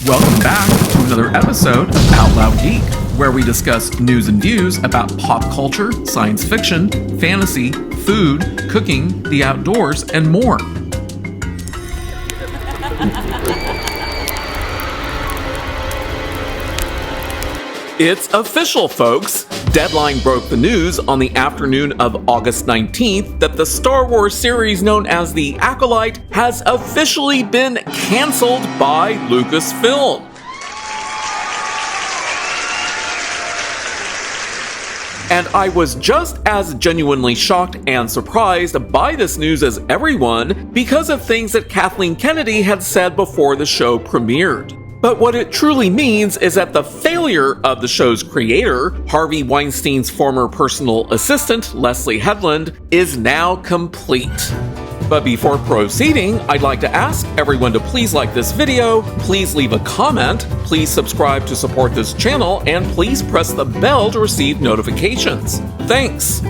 Welcome back to another episode of Out Loud Geek, where we discuss news and views about pop culture, science fiction, fantasy, food, cooking, the outdoors, and more. It's official, folks! Deadline broke the news on the afternoon of August 19th that the Star Wars series known as The Acolyte has officially been cancelled by Lucasfilm. And I was just as genuinely shocked and surprised by this news as everyone because of things that Kathleen Kennedy had said before the show premiered. But what it truly means is that the failure of the show's creator, Harvey Weinstein's former personal assistant, Leslye Headland, is now complete. But before proceeding, I'd like to ask everyone to please like this video, please leave a comment, please subscribe to support this channel, and please press the bell to receive notifications. Thanks!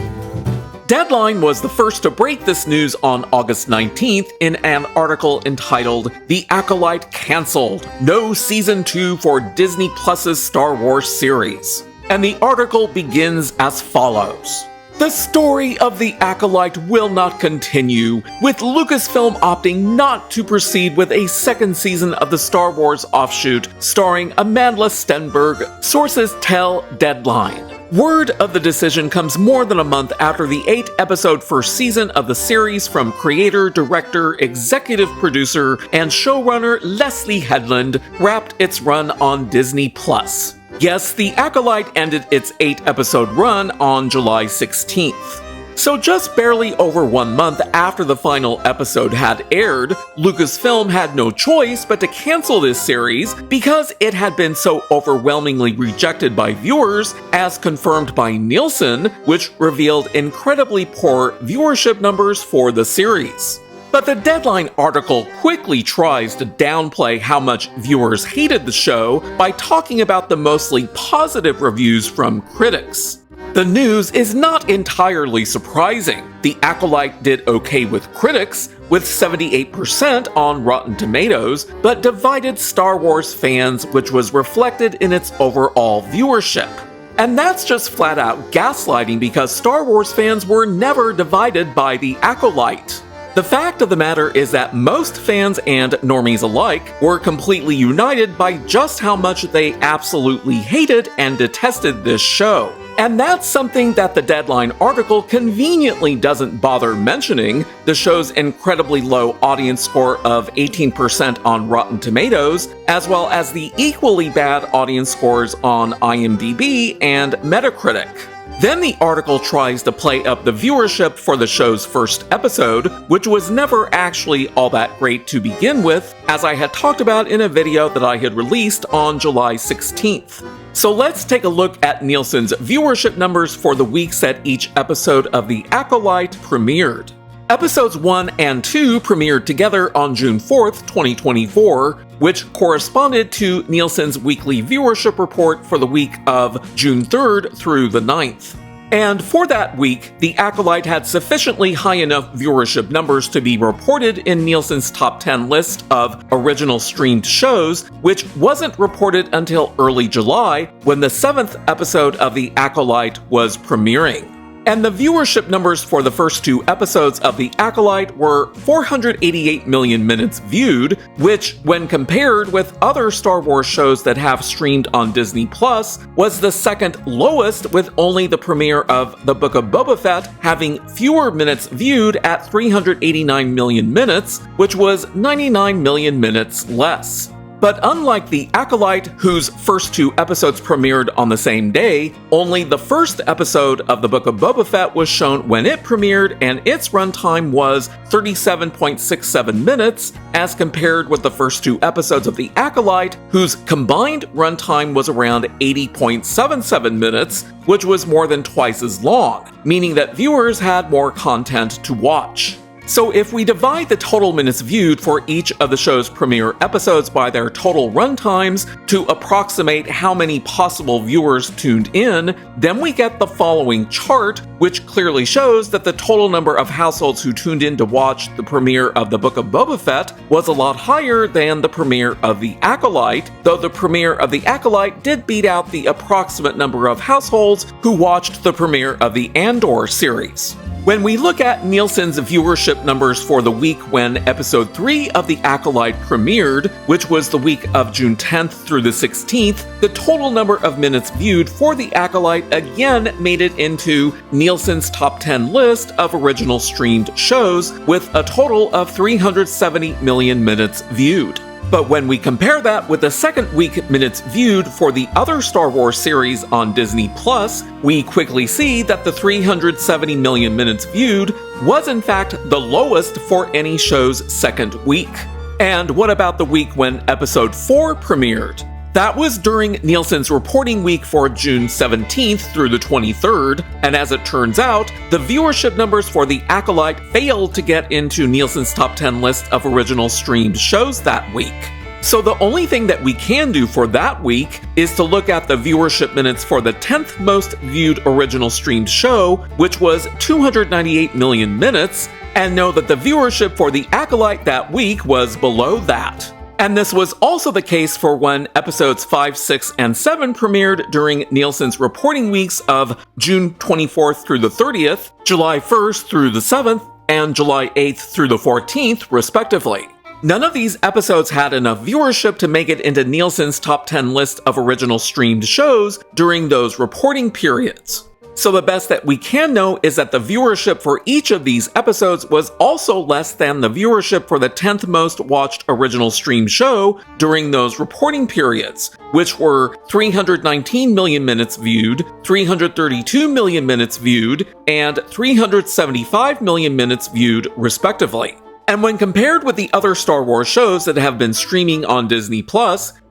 Deadline was the first to break this news on August 19th in an article entitled The Acolyte Cancelled, No Season 2 for Disney Plus's Star Wars series. And the article begins as follows. The story of The Acolyte will not continue, with Lucasfilm opting not to proceed with a second season of the Star Wars offshoot starring Amandla Stenberg, sources tell Deadline. Word of the decision comes more than a month after the 8-episode first season of the series from creator, director, executive producer, and showrunner Leslye Headland wrapped its run on Disney+. Yes, The Acolyte ended its 8-episode run on July 16th. So just barely over 1 month after the final episode had aired, Lucasfilm had no choice but to cancel this series because it had been so overwhelmingly rejected by viewers, as confirmed by Nielsen, which revealed incredibly poor viewership numbers for the series. But the Deadline article quickly tries to downplay how much viewers hated the show by talking about the mostly positive reviews from critics. The news is not entirely surprising. The Acolyte did okay with critics, with 78% on Rotten Tomatoes, but divided Star Wars fans, which was reflected in its overall viewership. And that's just flat out gaslighting because Star Wars fans were never divided by The Acolyte. The fact of the matter is that most fans and normies alike were completely united by just how much they absolutely hated and detested this show. And that's something that the Deadline article conveniently doesn't bother mentioning, the show's incredibly low audience score of 18% on Rotten Tomatoes, as well as the equally bad audience scores on IMDb and Metacritic. Then the article tries to play up the viewership for the show's first episode, which was never actually all that great to begin with, as I had talked about in a video that I had released on July 16th. So let's take a look at Nielsen's viewership numbers for the weeks that each episode of The Acolyte premiered. Episodes 1 and 2 premiered together on June 4th, 2024, which corresponded to Nielsen's weekly viewership report for the week of June 3rd through the 9th. And for that week, The Acolyte had sufficiently high enough viewership numbers to be reported in Nielsen's top 10 list of original streamed shows, which wasn't reported until early July, when the 7th episode of The Acolyte was premiering. And the viewership numbers for the first 2 episodes of The Acolyte were 488 million minutes viewed, which, when compared with other Star Wars shows that have streamed on Disney+, was the second lowest, with only the premiere of The Book of Boba Fett having fewer minutes viewed at 389 million minutes, which was 99 million minutes less. But unlike The Acolyte, whose first 2 episodes premiered on the same day, only the first episode of The Book of Boba Fett was shown when it premiered, and its runtime was 37.67 minutes, as compared with the first 2 episodes of The Acolyte, whose combined runtime was around 80.77 minutes, which was more than twice as long, meaning that viewers had more content to watch. So if we divide the total minutes viewed for each of the show's premiere episodes by their total runtimes to approximate how many possible viewers tuned in, then we get the following chart, which clearly shows that the total number of households who tuned in to watch the premiere of The Book of Boba Fett was a lot higher than the premiere of The Acolyte, though the premiere of The Acolyte did beat out the approximate number of households who watched the premiere of the Andor series. When we look at Nielsen's viewership numbers for the week when episode 3 of The Acolyte premiered, which was the week of June 10th through the 16th, the total number of minutes viewed for The Acolyte again made it into Nielsen's top 10 list of original streamed shows, with a total of 370 million minutes viewed. But when we compare that with the second week minutes viewed for the other Star Wars series on Disney+, we quickly see that the 370 million minutes viewed was in fact the lowest for any show's second week. And what about the week when episode 4 premiered? That was during Nielsen's reporting week for June 17th through the 23rd, and as it turns out, the viewership numbers for The Acolyte failed to get into Nielsen's top 10 list of original streamed shows that week. So the only thing that we can do for that week is to look at the viewership minutes for the 10th most viewed original streamed show, which was 298 million minutes, and know that the viewership for The Acolyte that week was below that. And this was also the case for when episodes 5, 6, and 7 premiered during Nielsen's reporting weeks of June 24th through the 30th, July 1st through the 7th, and July 8th through the 14th, respectively. None of these episodes had enough viewership to make it into Nielsen's top 10 list of original streamed shows during those reporting periods. So the best that we can know is that the viewership for each of these episodes was also less than the viewership for the 10th most watched original stream show during those reporting periods, which were 319 million minutes viewed, 332 million minutes viewed, and 375 million minutes viewed, respectively. And when compared with the other Star Wars shows that have been streaming on Disney+,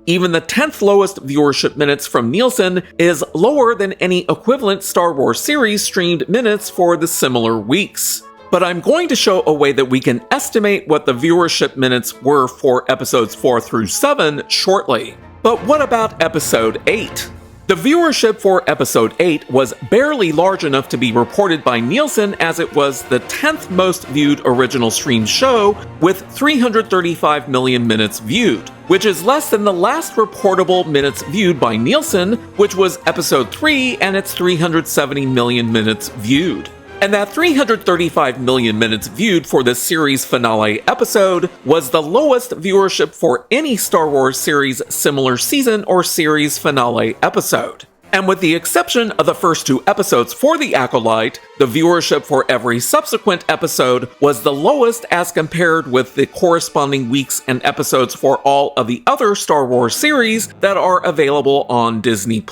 even the 10th lowest viewership minutes from Nielsen is lower than any equivalent Star Wars series streamed minutes for the similar weeks. But I'm going to show a way that we can estimate what the viewership minutes were for episodes 4 through 7 shortly. But what about episode 8? The viewership for episode 8 was barely large enough to be reported by Nielsen, as it was the 10th most viewed original stream show with 335 million minutes viewed, which is less than the last reportable minutes viewed by Nielsen, which was episode 3 and its 370 million minutes viewed. And that 335 million minutes viewed for the series finale episode was the lowest viewership for any Star Wars series similar season or series finale episode. And with the exception of the first 2 episodes for The Acolyte, the viewership for every subsequent episode was the lowest as compared with the corresponding weeks and episodes for all of the other Star Wars series that are available on Disney+.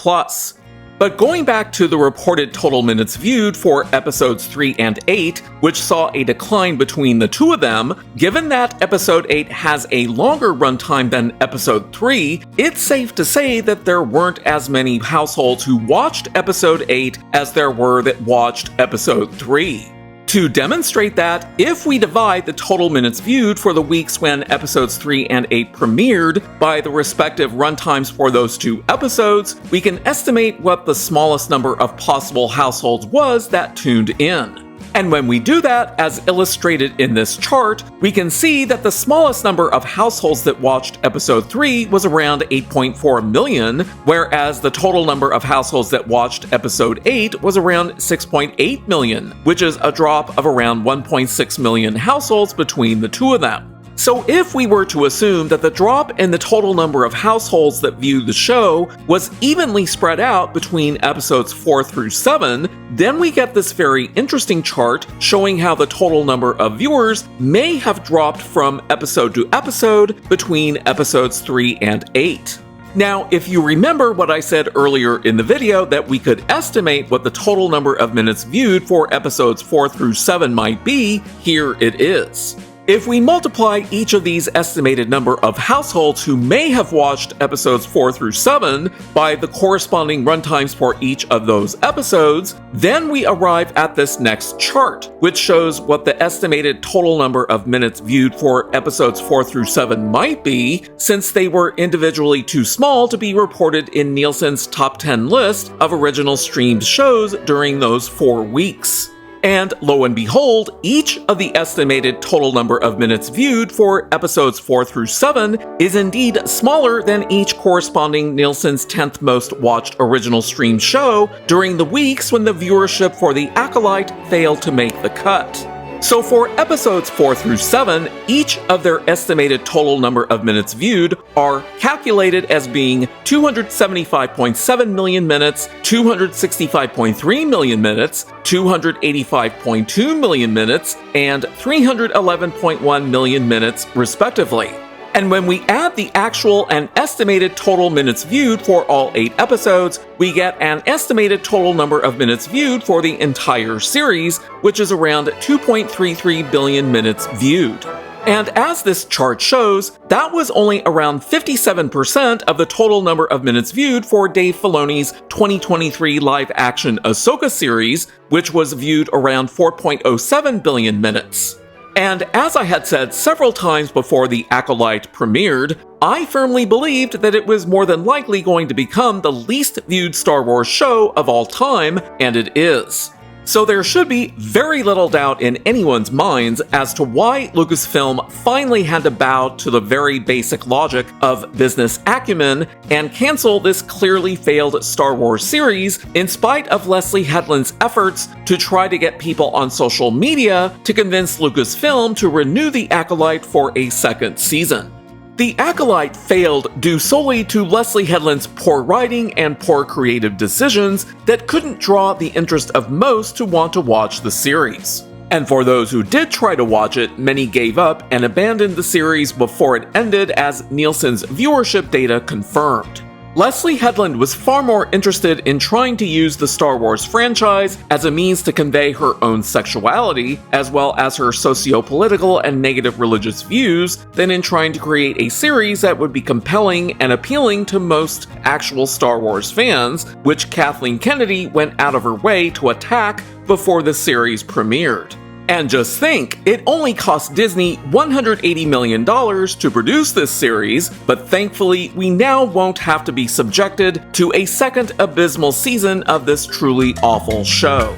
But going back to the reported total minutes viewed for episodes 3 and 8, which saw a decline between the 2 of them, given that episode 8 has a longer runtime than episode 3, it's safe to say that there weren't as many households who watched episode 8 as there were that watched episode 3. To demonstrate that, if we divide the total minutes viewed for the weeks when episodes 3 and 8 premiered by the respective runtimes for those 2 episodes, we can estimate what the smallest number of possible households was that tuned in. And when we do that, as illustrated in this chart, we can see that the smallest number of households that watched episode 3 was around 8.4 million, whereas the total number of households that watched episode 8 was around 6.8 million, which is a drop of around 1.6 million households between the 2 of them. So if we were to assume that the drop in the total number of households that viewed the show was evenly spread out between episodes 4 through 7, then we get this very interesting chart showing how the total number of viewers may have dropped from episode to episode between episodes 3 and 8. Now, if you remember what I said earlier in the video that we could estimate what the total number of minutes viewed for episodes 4 through 7 might be, here it is. If we multiply each of these estimated number of households who may have watched episodes 4 through 7 by the corresponding runtimes for each of those episodes, then we arrive at this next chart, which shows what the estimated total number of minutes viewed for episodes 4 through 7 might be, since they were individually too small to be reported in Nielsen's top 10 list of original streamed shows during those 4 weeks. And lo and behold, each of the estimated total number of minutes viewed for episodes 4 through 7 is indeed smaller than each corresponding Nielsen's 10th most watched original streamed show during the weeks when the viewership for The Acolyte failed to make the cut. So for episodes 4 through 7, each of their estimated total number of minutes viewed are calculated as being 275.7 million minutes, 265.3 million minutes, 285.2 million minutes, and 311.1 million minutes, respectively. And when we add the actual and estimated total minutes viewed for all 8 episodes, we get an estimated total number of minutes viewed for the entire series, which is around 2.33 billion minutes viewed. And as this chart shows, that was only around 57% of the total number of minutes viewed for Dave Filoni's 2023 live-action Ahsoka series, which was viewed around 4.07 billion minutes. And as I had said several times before The Acolyte premiered, I firmly believed that it was more than likely going to become the least viewed Star Wars show of all time, and it is. So there should be very little doubt in anyone's minds as to why Lucasfilm finally had to bow to the very basic logic of business acumen and cancel this clearly failed Star Wars series in spite of Leslye Headland's efforts to try to get people on social media to convince Lucasfilm to renew The Acolyte for a second season. The Acolyte failed due solely to Leslye Headland's poor writing and poor creative decisions that couldn't draw the interest of most to want to watch the series. And for those who did try to watch it, many gave up and abandoned the series before it ended, as Nielsen's viewership data confirmed. Leslye Headland was far more interested in trying to use the Star Wars franchise as a means to convey her own sexuality, as well as her socio-political and negative religious views, than in trying to create a series that would be compelling and appealing to most actual Star Wars fans, which Kathleen Kennedy went out of her way to attack before the series premiered. And just think, it only cost Disney $180 million to produce this series, but thankfully we now won't have to be subjected to a second abysmal season of this truly awful show.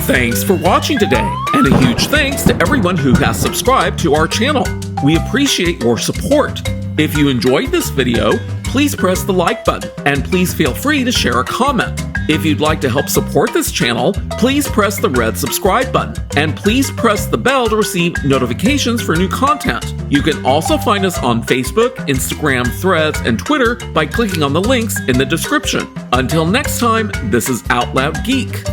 Thanks for watching today, and a huge thanks to everyone who has subscribed to our channel. We appreciate your support. If you enjoyed this video, please press the like button, and please feel free to share a comment. If you'd like to help support this channel, please press the red subscribe button, and please press the bell to receive notifications for new content. You can also find us on Facebook, Instagram, Threads, and Twitter by clicking on the links in the description. Until next time, this is Out Loud Geek.